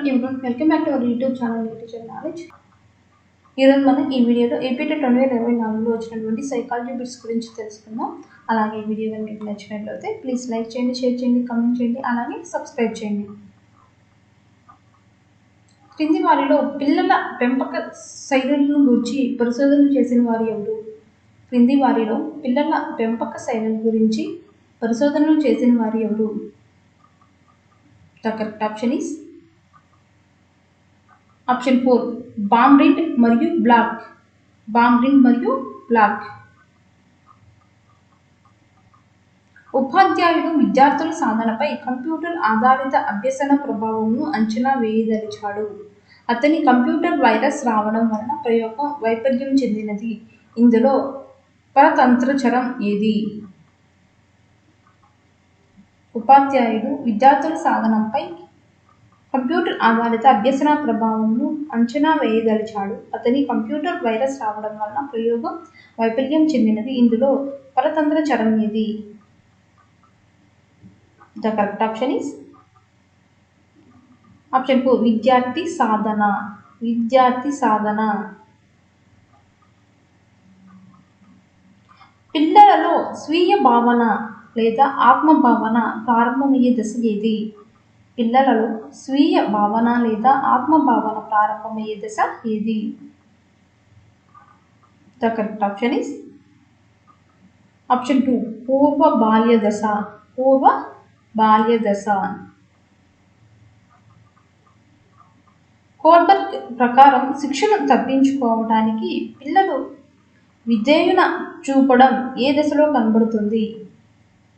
everyone, welcome back to our YouTube channel Literature Knowledge. ఈరోజు మనం ఈ వీడియోలో ఏపీటీ 2024లో వచ్చినటువంటి సైకాలజీ బిట్స్ గురించి తెలుసుకుందాం. అలాగే ఈ వీడియో మీకు నచ్చినట్లయితే ప్లీజ్ లైక్ చేయండి, షేర్ చేయండి, కామెంట్ చేయండి, అలాగే సబ్స్క్రైబ్ చేయండి. క్రింది వారిలో పిల్లల పెంపక శైలులను గురించి పరిశోధనలు చేసిన వారు ఎవరు? క్రింది వారిలో పిల్లల పెంపక శైలుల గురించి పరిశోధనలు చేసిన వారు ఎవరు? The correct option is option 4 బామ్రిన్ మరియు బ్లాక్. బామ్రిన్ మరియు బ్లాక్. ఉపాధ్యాయుడు విద్యార్థుల సాధనపై కంప్యూటర్ ఆధారిత అభ్యసన ప్రభావంను అంచనా వేయదలిచాడు. అతని కంప్యూటర్ వైరస్ రావడం వలన ప్రయోగం వైఫల్యం చెందినది. ఇందులో పరతంత్రచరం ఏది? ఉపాధ్యాయుడు విద్యార్థుల సాధనంపై కంప్యూటర్ ఆధారిత అభ్యసన ప్రభావంను అంచనా వేయదలిచాడు. అతని కంప్యూటర్ వైరస్ రావడం వలన ప్రయోగం వైఫల్యం చెందినది. ఇందులో పరతంత్ర చరం ఏది? The correct option is option 4 విద్యార్థి సాధన. విద్యార్థి సాధన. పిల్లలలో స్వీయ భావన లేదా ఆత్మభావన ప్రారంభమయ్యే దశ ఏది? పిల్లలలో స్వీయ భావన లేదా ఆత్మభావన ప్రారంభమయ్యే దశ ఏది? The correct option is option 2 పూర్వ బాల్య దశ. పూర్వ బాల్య దశ. కోల్బర్గ్ ప్రకారం శిక్షను తప్పించుకోవడానికి పిల్లలు విధేయున చూపడం ఏ దశలో కనబడుతుంది?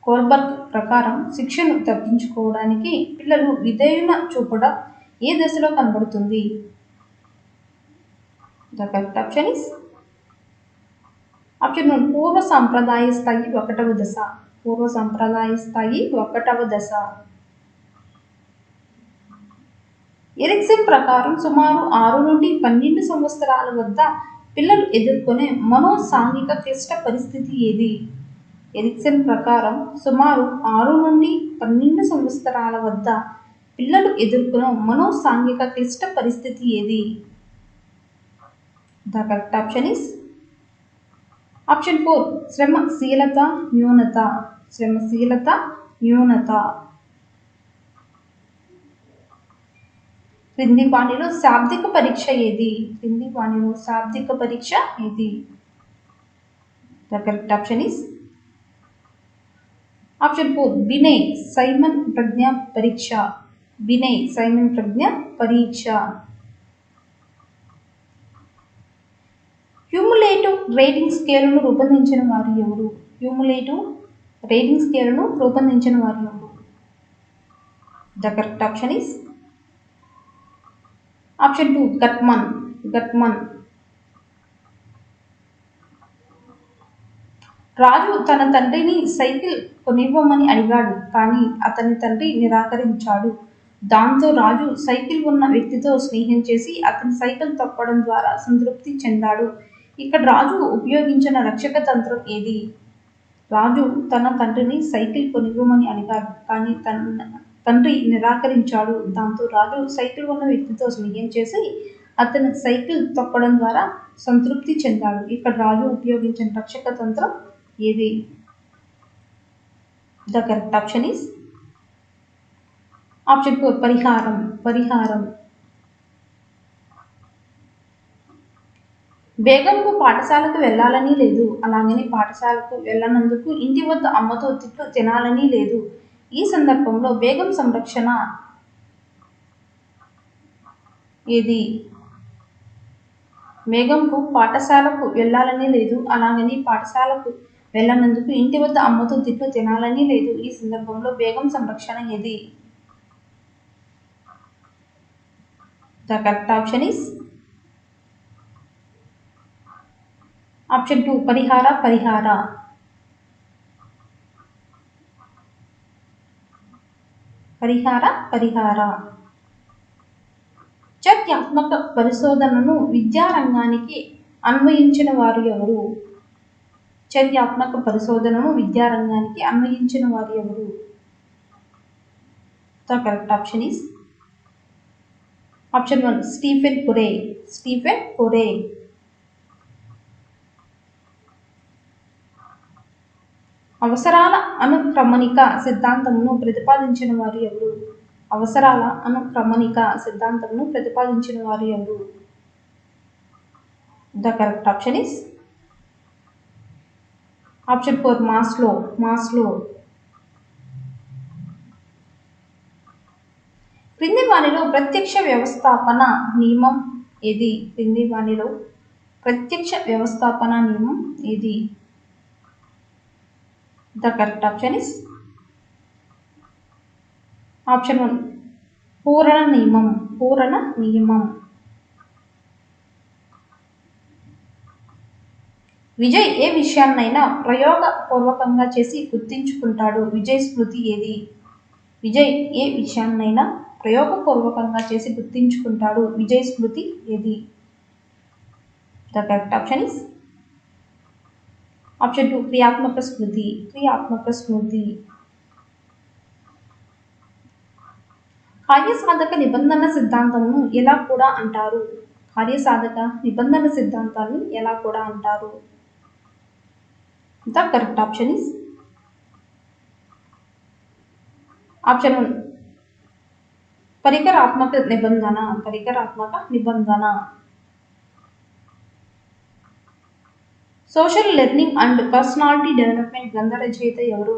కోల్బర్గ్ ప్రకారం శిక్షను తప్పించుకోవడానికి పిల్లలు విధేయున చూపడం ఏ దశలో కనబడుతుంది? The correct option is option 1 పూర్వ సంప్రదాయ స్థాయి 1వ దశ. పూర్వ సంప్రదాయ స్థాయి 1వ దశ. ఎరిక్సన్ ప్రకారం సుమారు 6 నుండి 12 సంవత్సరాల వద్ద పిల్లలు ఎదుర్కొనే మనోసాంఘిక క్లిష్ట పరిస్థితి ఏది? ఎరిక్సన్ ప్రకారం సుమారు 6 నుండి 12 సంవత్సరాల వద్ద పిల్లలు ఎదుర్కొనే మనోసాంఘిక క్లిష్ట పరిస్థితి ఏది? The correct option is option 4 శ్రమశీలత న్యూనత. శ్రమశీలత న్యూనత. క్రింది వాణిలో శాబ్దిక పరీక్ష ఏది? క్రింది వాణిలో శాబ్దిక పరీక్ష ఏది? The correct option is option 4 Binet Simon ప్రజ్ఞ పరీక్ష. బినెయ్ సైమన్ ప్రజ్ఞ పరీక్ష. క్యూములేటివ్ రేటింగ్ స్కేలును రూపొందించిన వారు ఎవరు? క్యూములేటివ్ రేటింగ్ స్కేలును రూపొందించిన వారు ఎవరు? The correct option is option 2 గట్మన్. గట్మన్. రాజు తన తండ్రిని సైకిల్ కొనివ్వమని అడిగాడు, కానీ అతని తండ్రి నిరాకరించాడు. దాంతో రాజు సైకిల్ ఉన్న వ్యక్తితో స్నేహం చేసి అతని సైకిల్ తొక్కడం ద్వారా సంతృప్తి చెందాడు. ఇక్కడ రాజు ఉపయోగించిన రక్షక తంత్రం ఏది? రాజు తన తండ్రిని సైకిల్ కొనివ్వమని అడిగాడు, కానీ తండ్రి నిరాకరించాడు. దాంతో రాజు సైకిల్ ఉన్న వ్యక్తితో స్నేహం చేసి అతని సైకిల్ తొక్కడం ద్వారా సంతృప్తి చెందాడు. ఇక్కడ రాజు ఉపయోగించిన రక్షక తంత్రం ఏది? The correct option is option 4 పరిహారం. పరిహారం. బేగంకు పాఠశాలకు వెళ్ళాలని లేదు, అలాగని పాఠశాలకు వెళ్ళనందుకు ఇంటి వద్ద అమ్మతో తిట్లు తినాలని లేదు. ఈ సందర్భంలో బేగం సంరక్షణ ఏది? బేగంకు పాఠశాలకు వెళ్ళాలని లేదు, అలాగని పాఠశాలకు వెళ్ళనందుకు ఇంటి వద్ద అమ్మతో తిట్లు తినాలని లేదు. ఈ సందర్భంలో బేగం సంరక్షణ ఏది? The correct option is option 2 పరిహార. పరిహార. పరిహార. పరిహార. చర్యాత్మక పరిశోధనను విద్యారంగానికి అన్వయించిన వారు ఎవరు? చర్యాత్మక పరిశోధనను విద్యారంగానికి అన్వయించిన వారు ఎవరు? The correct option is option 1 Stephen Corey. Stephen Corey. అవసరాల అనుక్రమణిక సిద్ధాంతమును ప్రతిపాదించిన వారు ఎవరు? అవసరాల అనుక్రమణిక సిద్ధాంతమును ప్రతిపాదించిన వారు ఎవరు? The correct option is option 4 Maslow. Maslow. క్రింది వానిలో ప్రత్యక్ష వ్యవస్థాపన నియమం ఏది? క్రింది వానిలో ప్రత్యక్ష వ్యవస్థాపన నియమం ఏది? The correct option is option 1 పూరణ నియమం. పూరణ నియమం. విజయ్ ఏ విషయాన్నైనా ప్రయోగపూర్వకంగా చేసి గుర్తించుకుంటాడు. విజయ్ స్మృతి ఏది? విజయ్ ఏ విషయాన్నైనా ప్రయోగపూర్వకంగా చేసి గుర్తించుకుంటాడు. విజయ్ స్మృతి ఏది? The correct option is option 2 క్రియాత్మక స్మృతి. క్రియాత్మక స్మృతి. కార్యసాధక నిబంధన సిద్ధాంతమును ఎలా కూడా అంటారు? కార్యసాధక నిబంధన సిద్ధాంతాన్ని ఎలా కూడా అంటారు? The correct option is option 1 పరికరాత్మక నిబంధన. పరికరాత్మక నిబంధన. Social learning and personality development గ్రంథ రచయిత ఎవరు?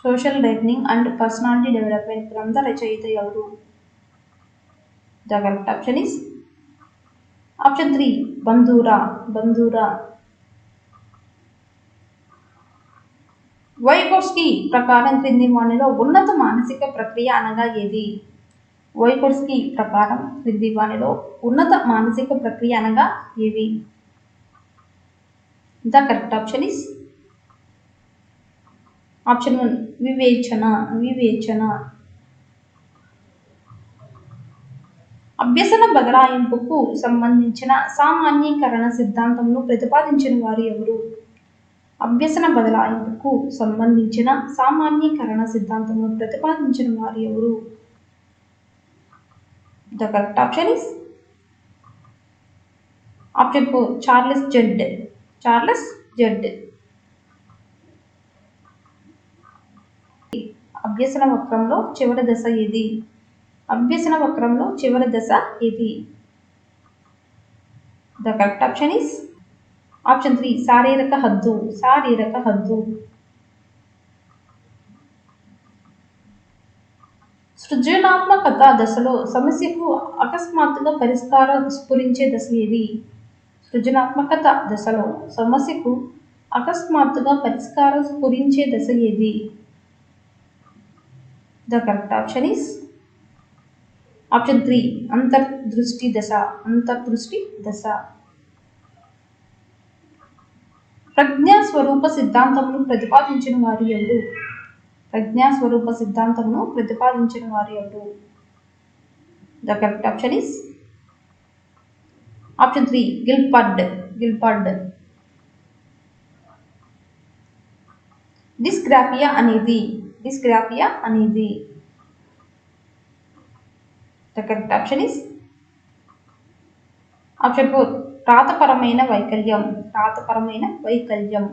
Social learning and personality development గ్రంథ రచయిత ఎవరు? The correct option is option 3 బంధూరా. బంధూరా. Vygotsky ప్రకారం క్రింది వానిలో ఉన్నత మానసిక ప్రక్రియ అనగా ఏది? వైగోట్స్కీ ప్రకారం క్రింది వానిలో ఉన్నత మానసిక ప్రక్రియ అనగా ఏవి? The correct option is option 1 వివేచన. వివేచన. అభ్యసన బదలాయింపుకు సంబంధించిన సామాన్యీకరణ సిద్ధాంతంను ప్రతిపాదించిన వారు ఎవరు? అభ్యసన బదలాయింపుకు సంబంధించిన సామాన్యీకరణ సిద్ధాంతంను ప్రతిపాదించిన వారు ఎవరు? The correct option is option 4 Charles Z. Charles Z. అభ్యసన వక్రంలో చివరి దశ ఏది? అభ్యసన వక్రంలో చివరి దశ ఏది? The correct option is option 3 శారీరక హద్దు. శారీరక హద్దు. సృజనాత్మకత దశలో సమస్యకు అకస్మాత్తుగా పరిష్కారం స్ఫురించే దశ ఏది? సృజనాత్మకత దశలో సమస్యకు అకస్మాత్తుగా పరిష్కారం స్ఫురించే దశ ఏది? The correct option is option 3 అంతర్దృష్టి దశ. అంతర్దృష్టి దశ. ప్రజ్ఞాస్వరూప సిద్ధాంతమును ప్రతిపాదించిన వారు ఎవరు? ప్రజ్ఞాస్వరూప సిద్ధాంతమును ప్రతిపాదించిన వారు ఎవరు? The correct option is option 3 Gilbert. Gilbert. Dysgraphia అనేది. డిస్గ్రాఫియా అనేది. The correct option is option 4 రాతపరమైన వైకల్యం. రాతపరమైన వైకల్యం.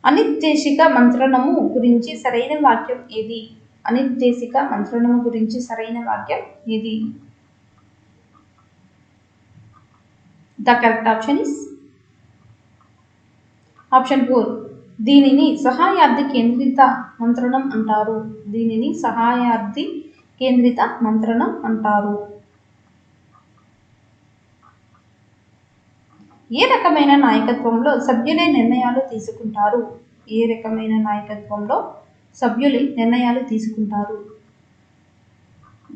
అనిర్దేశిక మంత్రణము గురించి సరైన వాక్యం ఏది? అనిర్దేశిక మంత్రణము గురించి సరైన వాక్యం ఏది? The correct option is option 4 దీనిని సహాయార్థి కేంద్రిత మంత్రణం అంటారు. దీనిని సహాయార్థి కేంద్రిత మంత్రణం అంటారు. ఏ రకమైన నాయకత్వంలో సభ్యులే నిర్ణయాలు తీసుకుంటారు? ఏ రకమైన నాయకత్వంలో సభ్యులే నిర్ణయాలు తీసుకుంటారు?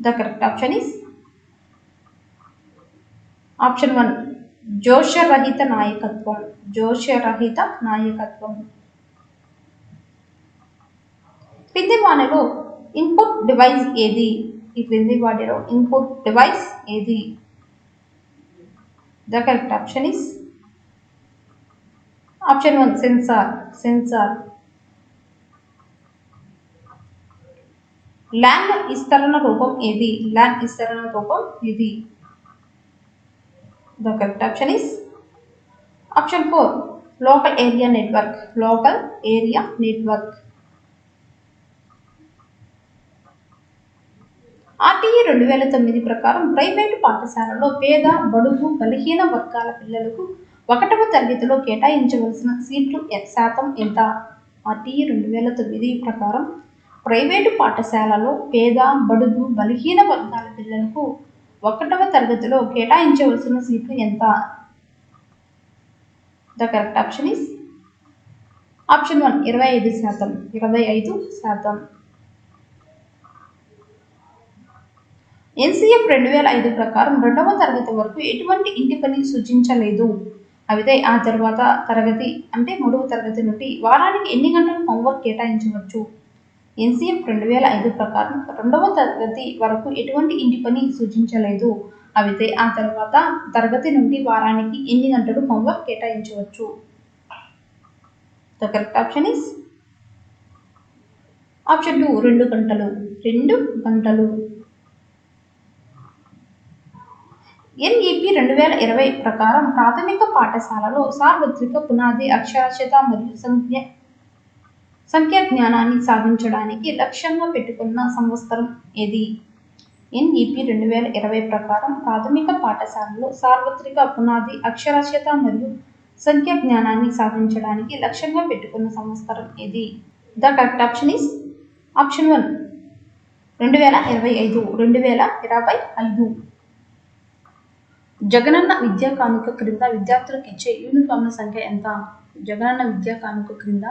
The correct option is option 1 జోష్యరహిత నాయకత్వం. జోష్యరహిత నాయకత్వం. క్రింది వానిలో ఇన్పుట్ డివైస్ ఏది? ఈ క్రింది వాటిలో ఇన్పుట్ డివైస్ ఏది? The correct option is option 1 sensor. Sensor. LAN విస్తరణ రూపం ఏది? ల్యాండ్ విస్తరణ రూపం ఇది. The correct option is option 4 local area network. Local area network. RTE 2009 ప్రకారం ప్రైవేటు పాఠశాలలో పేద, బడుగు, బలహీన వర్గాల పిల్లలకు 1వ తరగతిలో కేటాయించవలసిన సీట్లు శాతం ఎంత? ఆర్టీఈ 2009 ప్రకారం ప్రైవేటు పాఠశాలలో పేద, బడుగు, బలహీన వర్గాల పిల్లలకు 1వ తరగతిలో కేటాయించవలసిన సీట్లు ఎంత? The correct option is option 1 25%. 25%. NCF 2005 ప్రకారం 2వ తరగతి వరకు ఎటువంటి ఇంటి పని సూచించలేదు. అయితే ఆ తర్వాత తరగతి అంటే 3వ తరగతి నుండి వారానికి ఎన్ని గంటలు హోంవర్క్ కేటాయించవచ్చు? ఎన్సీఎఫ్ 2005 ప్రకారం 2వ తరగతి వరకు ఎటువంటి ఇంటి పని సూచించలేదు. అయితే ఆ తర్వాత తరగతి నుండి వారానికి ఎన్ని గంటలు హోంవర్క్ కేటాయించవచ్చు? The correct option is option 2 2 గంటలు. 2 గంటలు. ఎన్ఈపీ 2020 ప్రకారం ప్రాథమిక పాఠశాలలో సార్వత్రిక పునాది అక్షరాస్యత మరియు సంఖ్యా జ్ఞానాన్ని సాధించడానికి లక్ష్యంగా పెట్టుకున్న సంవత్సరం ఏది? ఎన్ఈపీ 2020 ప్రకారం ప్రాథమిక పాఠశాలలో సార్వత్రిక పునాది అక్షరాస్యత మరియు సంఖ్యా జ్ఞానాన్ని సాధించడానికి లక్ష్యంగా పెట్టుకున్న సంవత్సరం ఏది? The correct option is option 1 2025. 2025. Jagananna Vidya కానుక క్రింద విద్యార్థులకు ఇచ్చే యూనిఫామ్ల సంఖ్య ఎంత? జగనన్న విద్యా కానుక క్రింద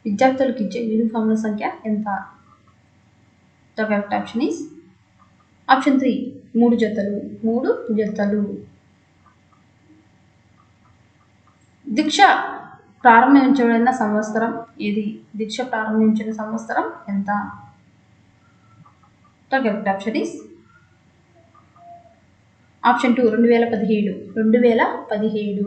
విద్యార్థులకు ఇచ్చే యూనిఫామ్ల సంఖ్య ఎంత? The correct option is option 3 3 జతలు. 3 జతలు. దీక్ష ప్రారంభించబడిన సంవత్సరం ఏది? దీక్ష ప్రారంభించిన సంవత్సరం ఎంత? The correct option is option 2 2017. 2017.